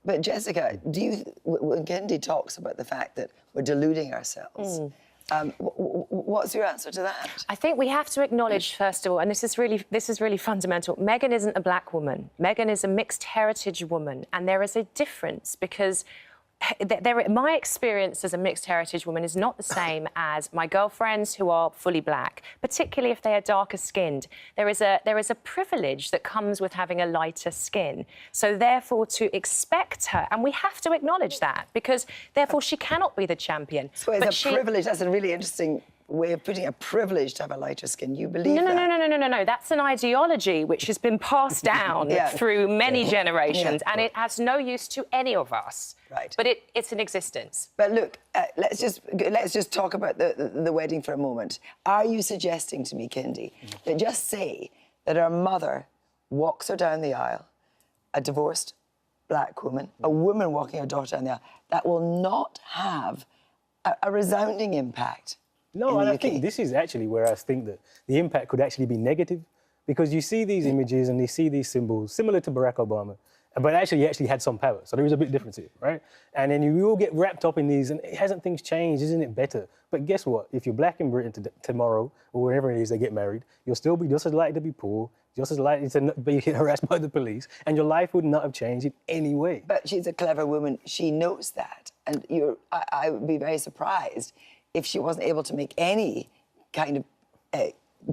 But Jessica, when Kendi talks about the fact that we're deluding ourselves, what's your answer to that? I think we have to acknowledge, first of all, and this is really fundamental, Meghan isn't a black woman. Meghan is a mixed heritage woman, and there is a difference because my experience as a mixed heritage woman is not the same as my girlfriends who are fully black, particularly if they are darker skinned. There is a privilege that comes with having a lighter skin. So therefore, to expect her, and we have to acknowledge that, because therefore she cannot be the champion. So it's a privilege. That's a really interesting way of putting a privilege to have a lighter skin. You believe that? No. That's an ideology which has been passed down through many generations, and it has no use to any of us. Right. But it's in existence. But look, let's just talk about the wedding for a moment. Are you suggesting to me, Kendi, that just say that her mother walks her down the aisle, a divorced black woman, a woman walking her daughter down the aisle, that will not have a resounding impact? No, and I think this is actually where I think that the impact could actually be negative, because you see these images and you see these symbols, similar to Barack Obama, but actually he actually had some power, so there is a bit difference here, right? And then you all get wrapped up in these, and hasn't things changed, isn't it better? But guess what? If you're black in Britain tomorrow, or wherever it is they get married, you'll still be just as likely to be poor, just as likely to be harassed by the police, and your life would not have changed in any way. But she's a clever woman. She knows that. And I would be very surprised if she wasn't able to make any kind of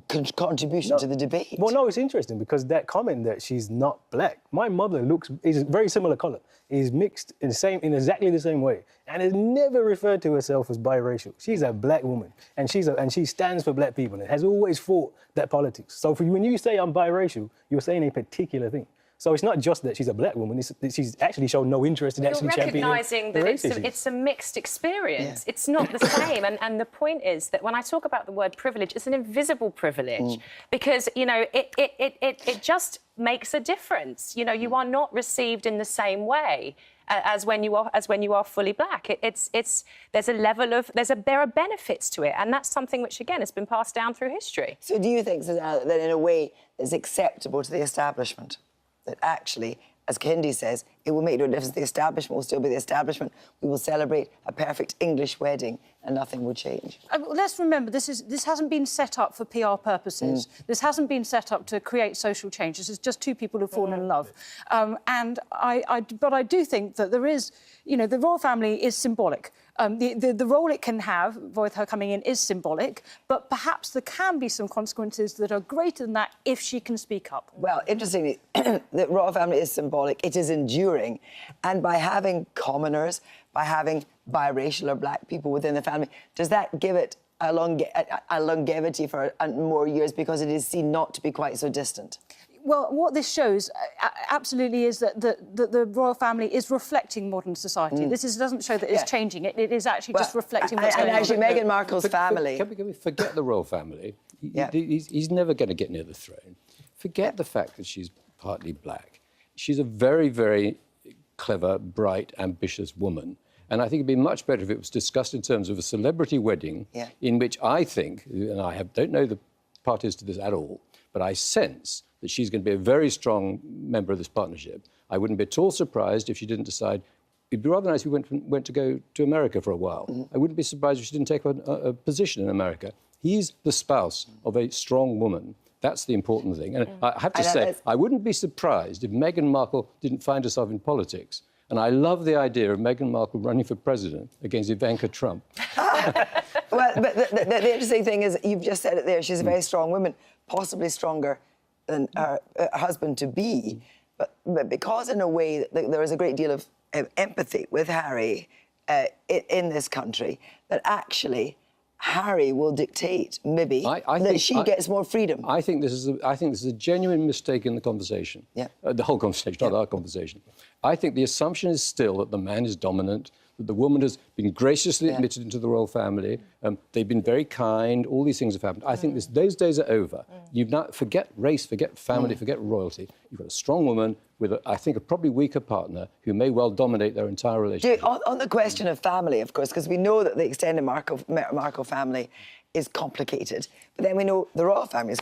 contribution to the debate. Well, no, it's interesting because that comment that she's not black, my mother is a very similar colour, is mixed in exactly the same way, and has never referred to herself as biracial. She's a black woman, and she stands for black people and has always fought that politics. So when you say I'm biracial, you're saying a particular thing. So it's not just that she's a black woman, it's that she's actually shown no interest in actually championing recognising that it's a mixed experience. Yeah. It's not the same. And the point is that when I talk about the word privilege, it's an invisible privilege because, you know, it just makes a difference. You know, you are not received in the same way as when you are fully black. There's a level of there are benefits to it, and that's something which again has been passed down through history. So do you think, Susanna, that in a way is acceptable to the establishment? That actually, as Kendi says, it will make no difference. The establishment will still be the establishment. We will celebrate a perfect English wedding and nothing will change. Let's remember, this hasn't been set up for PR purposes. This hasn't been set up to create social change. This is just two people who've fallen in love. But I do think that there is, you know, the royal family is symbolic. The role it can have, with her coming in, is symbolic, but perhaps there can be some consequences that are greater than that if she can speak up. Well, interestingly, the royal family is symbolic. It is enduring. And by having commoners, by having biracial or black people within the family, does that give it a longevity for more years because it is seen not to be quite so distant? Well, what this shows absolutely is that the royal family is reflecting modern society. This doesn't show that it's changing it. It is actually just reflecting what's going on. And actually, Meghan Markle's family... Can we forget the royal family? He's never going to get near the throne. Forget the fact that she's partly black. She's a very, very clever, bright, ambitious woman. And I think it'd be much better if it was discussed in terms of a celebrity wedding in which I think, and I don't know the parties to this at all, but I sense that she's going to be a very strong member of this partnership. I wouldn't be at all surprised if she didn't decide. It'd be rather nice if we went to go to America for a while. I wouldn't be surprised if she didn't take a position in America. He's the spouse of a strong woman. That's the important thing. And I have to say, I wouldn't be surprised if Meghan Markle didn't find herself in politics. And I love the idea of Meghan Markle running for president against Ivanka Trump. Well, but the interesting thing is, you've just said it there, she's a very strong woman, possibly stronger than her husband-to-be. But because, in a way, there is a great deal of empathy with Harry in this country, that actually Harry will dictate, maybe, that she gets more freedom. I think this is a genuine mistake in the conversation. Yeah. The whole conversation, not our conversation. I think the assumption is still that the man is dominant, that the woman has been graciously admitted into the royal family. They've been very kind. All these things have happened. I think those days are over. You've not forget race, forget family, forget royalty. You've got a strong woman with, I think, a probably weaker partner who may well dominate their entire relationship. On the question of family, of course, because we know that the extended Markle family is complicated, but then we know the royal family is